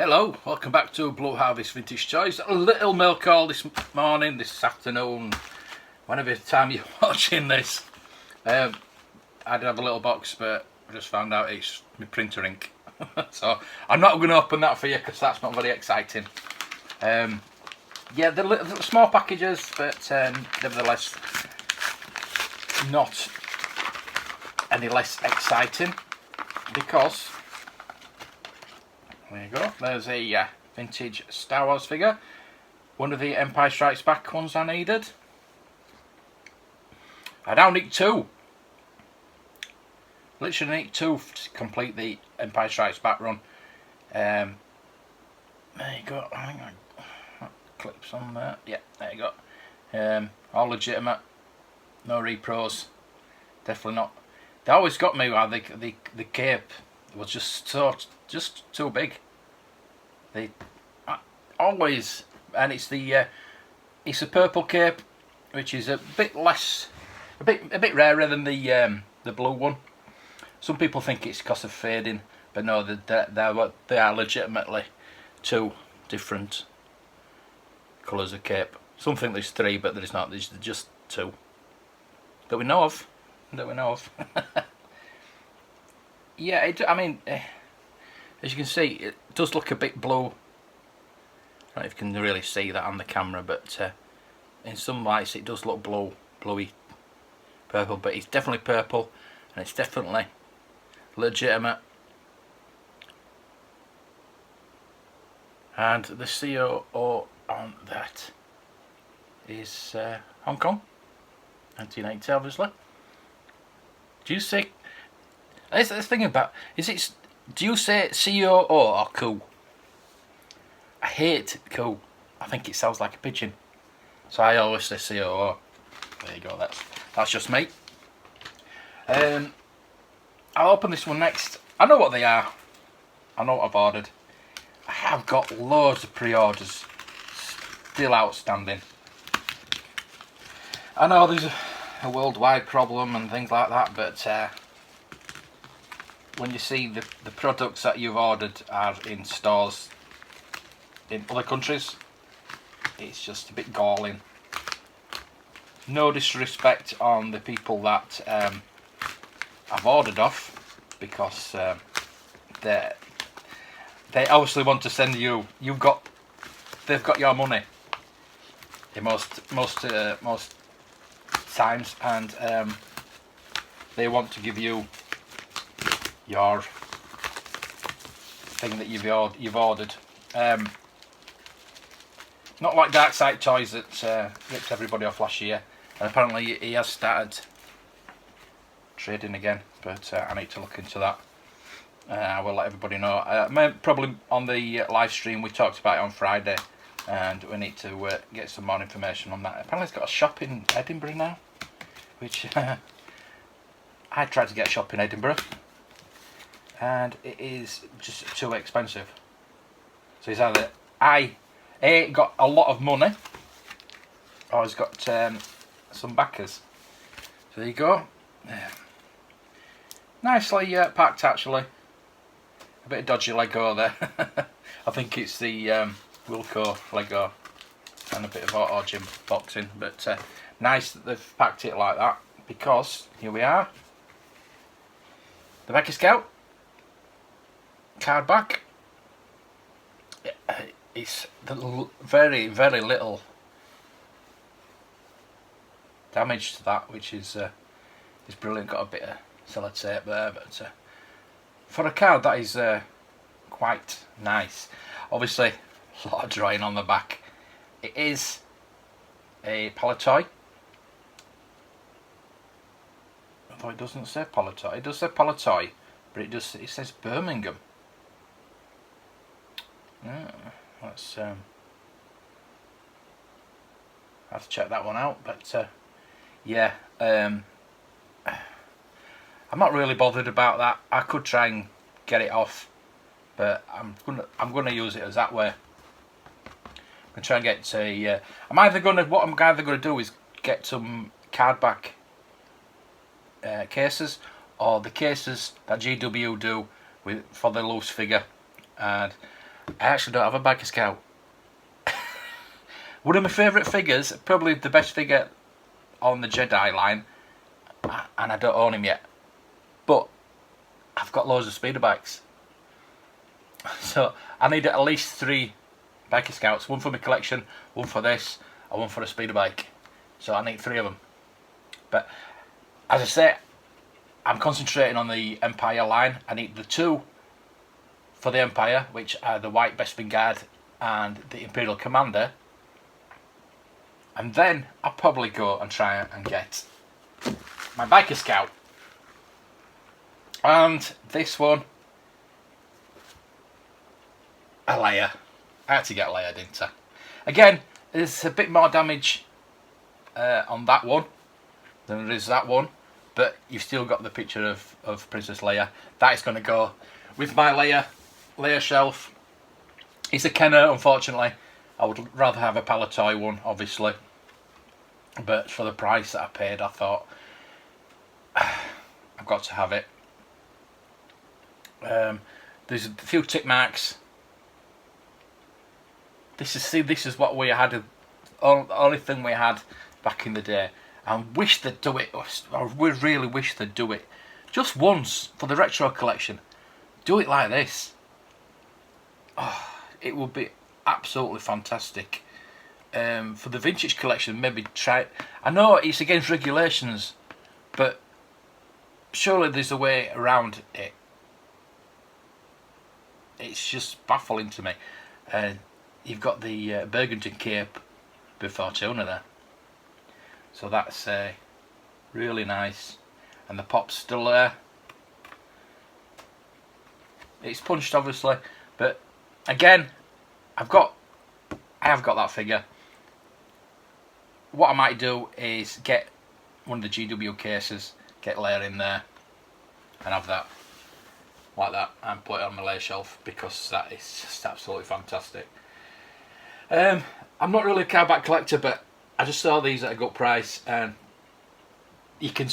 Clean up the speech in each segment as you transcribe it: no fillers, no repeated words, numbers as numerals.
Hello, welcome back to Blue Harvest Vintage Toys. A little mail call this morning, this afternoon, whenever time you're watching this. I did have a little box, but I just found out it's my printer ink. So I'm not going to open that for you because that's not very exciting. Yeah, the small packages, but nevertheless not any less exciting because there you go, there's a vintage Star Wars figure, one of the Empire Strikes Back ones I needed. I now need two. Literally need two to complete the Empire Strikes Back run. There you go, hang on, that clips on there, yeah, there you go. All legitimate, no repros, definitely not. They always got me while the cape was just too big. They always, and it's it's a purple cape, which is a bit less, a bit rarer than the blue one. Some people think it's because of fading, but no, they are legitimately two different colours of cape. Some think there's three, but there's not. There's just two that we know of. Yeah, I mean, as you can see, it does look a bit blue. I don't know if you can really see that on the camera, but in some lights it does look bluey purple, but it's definitely purple, and it's definitely legitimate. And the COO on that is Hong Kong, 1980, obviously. Do you say? Let's think about. Do you say COO or coo? I hate coo. I think it sounds like a pigeon, so I always say COO. There you go. That's just me. I'll open this one next. I know what they are. I know what I've ordered. I have got loads of pre-orders still outstanding. I know there's a worldwide problem and things like that, but when you see the products that you've ordered are in stores in other countries, it's just a bit galling. No disrespect on the people that I've ordered off, because they obviously want to send you. They've got your money in most times, and they want to give you your thing that you've ordered. Not like Dark Side Toys that ripped everybody off last year, and apparently he has started trading again, but I need to look into that. I will let everybody know. Probably on the live stream we talked about it on Friday, and we need to get some more information on that. Apparently he's got a shop in Edinburgh now, which I tried to get a shop in Edinburgh, and it is just too expensive. So he's either got a lot of money, or he's got some backers. So there you go. Nicely packed, actually. A bit of dodgy Lego there. I think it's the Wilco Lego and a bit of Auto Gym boxing, but nice that they've packed it like that, because here we are. The Becky Scout card back. It's very little damage to that, which is brilliant. Got a bit of sellotape there, but for a card that is quite nice. Obviously, a lot of drawing on the back. It is a palitoy. Although it doesn't say palitoy. It does say palitoy, but it says Birmingham. Yeah, let's have to check that one out. But yeah, I'm not really bothered about that. I could try and get it off, but I'm gonna use it as that way. I'm gonna try and get what I'm either gonna do is get some cardback cases, or the cases that GW do for the loose figure, and I actually don't have a Biker Scout. One of my favourite figures, probably the best figure on the Jedi line, and I don't own him yet. But I've got loads of speeder bikes. So I need at least 3 Biker Scouts. One for my collection, one for this, and one for a speeder bike. So I need 3 of them. But as I say, I'm concentrating on the Empire line. I need the 2 for the Empire, which are the White Bespin Guard and the Imperial Commander. And then I'll probably go and try and get my Biker Scout. And this one, a Leia. I had to get Leia, didn't I? Again, there's a bit more damage on that one than there is that one, but you've still got the picture of Princess Leia. That is going to go with my Leia shelf. It's a Kenner, unfortunately. I would rather have a palitoy one, obviously, but for the price that I paid, I thought I've got to have it. There's a few tick marks. This is what we had, only thing we had back in the day. I wish they'd do it. I really wish they'd do it just once for the retro collection. Do it like this. Oh, it would be absolutely fantastic. For the vintage collection, maybe try it. I know it's against regulations, but surely there's a way around it. It's just baffling to me. You've got the burgundy cape before Tuna there, so that's really nice, and the pop's still there. It's punched, obviously, but again, I have got that figure. What I might do is get one of the GW cases, get Leia in there, and have that like that, and put it on my Leia shelf, because that is just absolutely fantastic. I'm not really a cardback collector, but I just saw these at a good price, and you can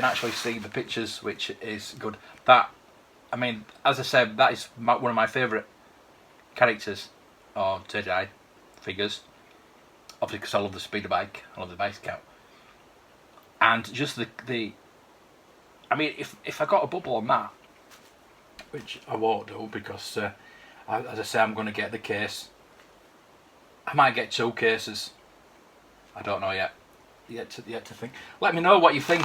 actually see the pictures, which is good. That, I mean, as I said, that is one of my favourite characters or Jedi figures. Obviously, because I love the speeder bike, I love the Biker Scout, and just the. I mean, if I got a bubble on that, which I won't do, because as I say, I'm going to get the case. I might get 2 cases. I don't know yet. Yet to think. Let me know what you think.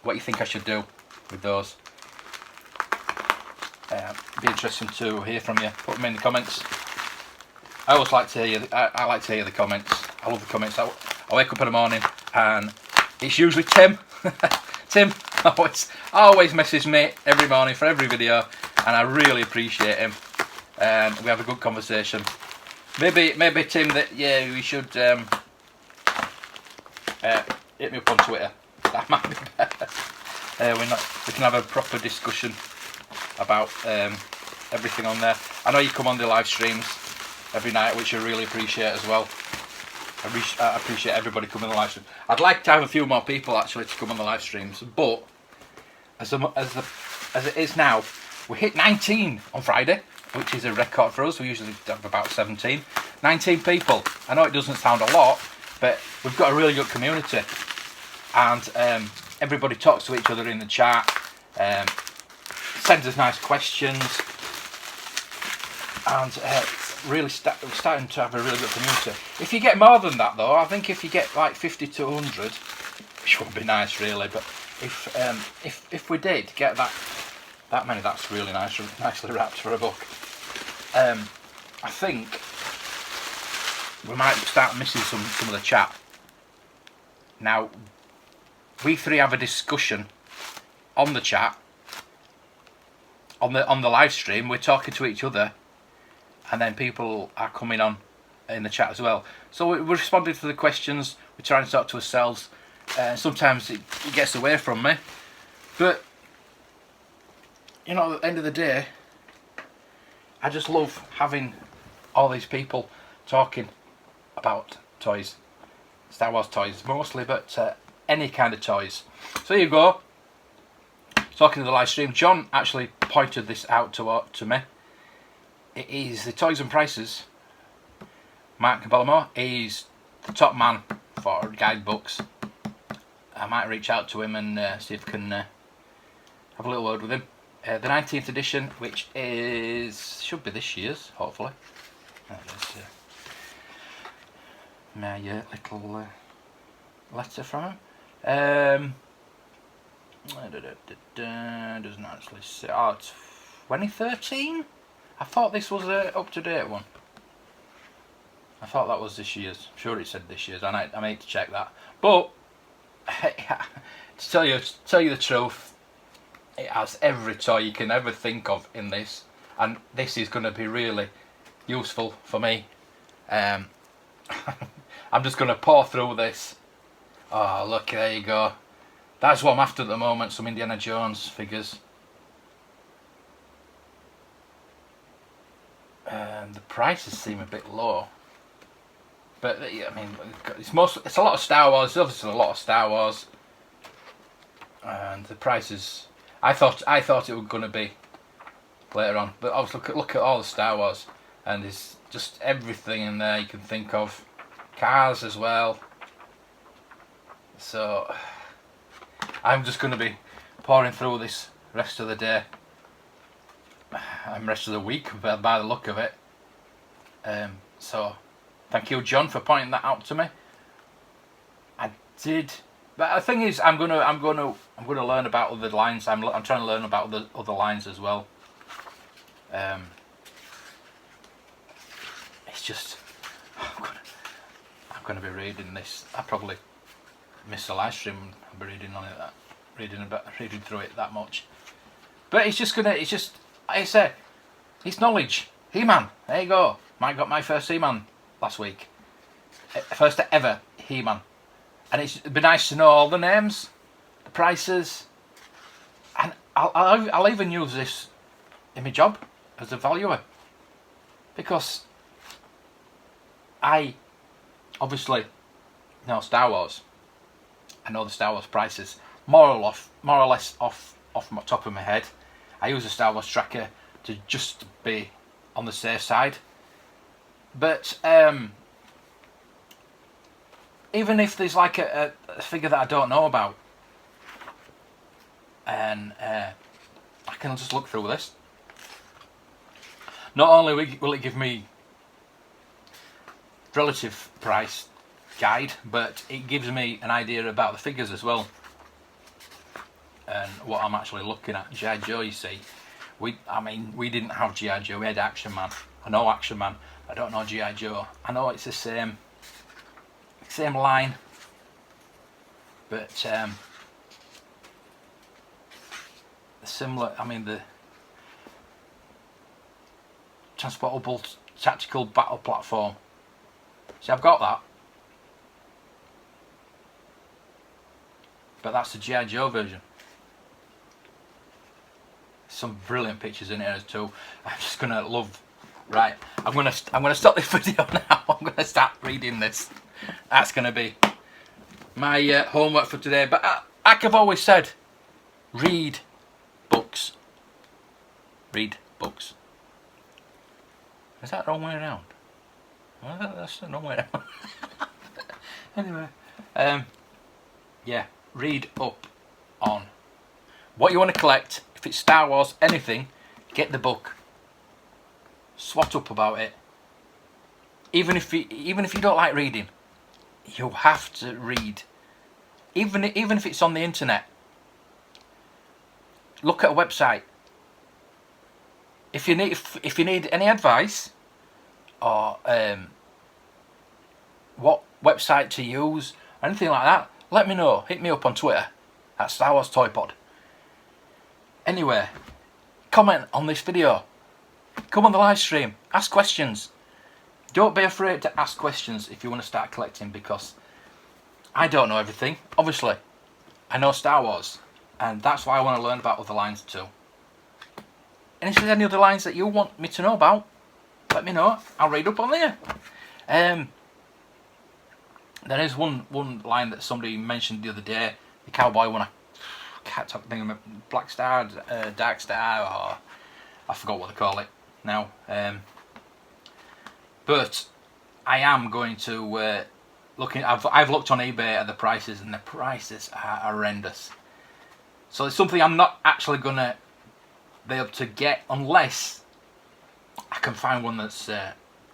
What you think I should do with those. Be interesting to hear from you. Put them in the comments. I always like to hear. I like to hear the comments. I love the comments. I wake up in the morning and it's usually Tim. Tim always messages me every morning for every video, and I really appreciate him. We have a good conversation. Maybe Tim, we should hit me up on Twitter. That might be better. We can have a proper discussion about everything on there. I know you come on the live streams every night, which I really appreciate as well. I appreciate everybody coming on the live stream. I'd like to have a few more people actually to come on the live streams, but as it is now, we hit 19 on Friday, which is a record for us. We usually have about 17. 19 people. I know it doesn't sound a lot, but we've got a really good community, and everybody talks to each other in the chat, sends us nice questions, and really starting to have a really good community. If you get more than that, though, I think if you get like 50 to 100, which would be nice, really. But if we did get that many, that's really nice, nicely wrapped for a book. I think we might start missing some of the chat. Now, we 3 have a discussion on the chat, on the live stream. We're talking to each other, and then people are coming on in the chat as well. So we're responding to the questions. We're trying to talk to ourselves. Sometimes it gets away from me, but you know, at the end of the day, I just love having all these people talking about toys, Star Wars toys mostly, but any kind of toys. So here you go. talking to the live stream, John actually pointed this out to me. It is the Toys and Prices. Mark Bellamore is the top man for guidebooks. I might reach out to him and see if I can have a little word with him. The 19th edition, which should be this year's, hopefully. There's my little letter from him. Doesn't actually say. Oh, it's 2013? I thought this was an up-to-date one. I thought that was this year's. I'm sure it said this year's. I need to check that. But to tell you the truth, it has every toy you can ever think of in this, and this is going to be really useful for me. I'm just going to pour through this. Oh, look, there you go. That's what I'm after at the moment, some Indiana Jones figures. The prices seem a bit low. But, I mean, it's a lot of Star Wars. There's obviously a lot of Star Wars. And the prices, I thought it was going to be later on. But obviously, look at all the Star Wars. And there's just everything in there you can think of. Cars as well. So I'm just going to be pouring through this rest of the day and rest of the week by the look of it. So thank you, John, for pointing that out to me. I did, but the thing is, I'm gonna learn about other lines. I'm trying to learn about the other lines as well. It's just I'm gonna be reading this. I probably missed the live stream. I'll be reading on it, reading through it that much. But it's just, like I say, it's knowledge. He-Man, there you go. I got my first He-Man last week. First ever He-Man. And it'd be nice to know all the names, the prices, and I'll even use this in my job as a valuer, because I obviously know Star Wars. I know the Star Wars prices more or less off the top of my head. I use a Star Wars tracker to just be on the safe side. But even if there's like a figure that I don't know about, and I can just look through this. Not only will it give me relative price guide, but it gives me an idea about the figures as well, and what I'm actually looking at. G.I. Joe, you see, we didn't have G.I. Joe, we had Action Man. I know Action Man, I don't know G.I. Joe. I know it's the same line, but similar. I mean, the transportable tactical battle platform. See, I've got that, but that's the G.I. Joe version. Some brilliant pictures in here too. I'm just gonna love. Right, I'm gonna stop this video now. I'm gonna start reading this. That's gonna be my homework for today. But like I've always said, read books. Read books. Is that the wrong way around? Well, that's the wrong way around. Anyway, yeah, read up on what you want to collect. If it's Star Wars, anything, get the book. Swat up about it. Even if you don't like reading, you have to read. Even if it's on the internet, look at a website. If you need any advice, or what website to use, or anything like that, let me know. Hit me up on Twitter at Star Wars Toy Pod. Anyway, comment on this video. Come on the live stream. Ask questions. Don't be afraid to ask questions if you want to start collecting, because I don't know everything. Obviously, I know Star Wars, and that's why I want to learn about other lines too. And if there's any other lines that you want me to know about, let me know. I'll read up on there. There is one line that somebody mentioned the other day. The cowboy one, I can't think of it, Black Star, Dark Star, or I forgot what they call it now. But I am going to I've looked on eBay at the prices, and the prices are horrendous. So it's something I'm not actually gonna be able to get unless I can find one that's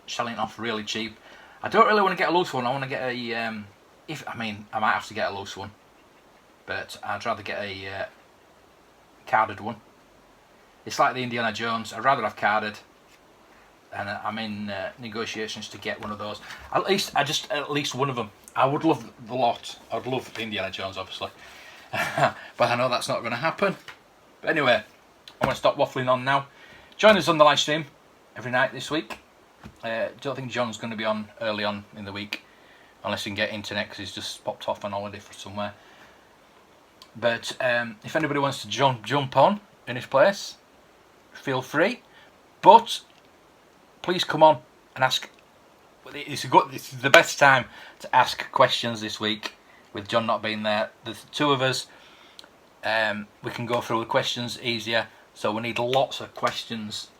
selling off really cheap. I don't really want to get a loose one. I want to get a I might have to get a loose one, but I'd rather get a carded one. It's like the Indiana Jones. I'd rather have carded, and I'm in negotiations to get one of those. At least one of them. I would love the lot. I'd love the Indiana Jones, obviously, but I know that's not going to happen. But anyway, I'm going to stop waffling on now. Join us on the live stream every night this week. Don't think John's going to be on early on in the week, unless he can get internet, because he's just popped off on holiday for somewhere. But if anybody wants to jump on in his place, feel free. But please come on and ask. This is the best time to ask questions this week, with John not being there. The two of us, we can go through the questions easier. So we need lots of questions,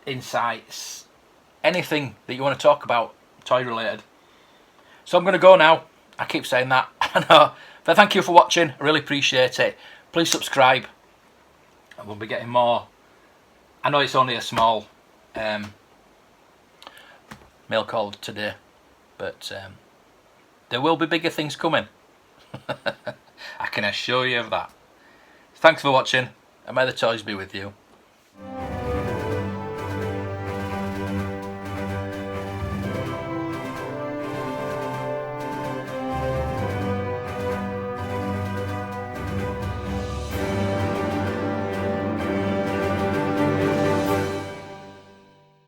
insights, anything that you want to talk about toy related. So I'm going to go now. I keep saying that, I know, but thank you for watching. I really appreciate it. Please subscribe, and we'll be getting more. I know it's only a small mail call today, but there will be bigger things coming. I can assure you of that. Thanks for watching, and may the toys be with you.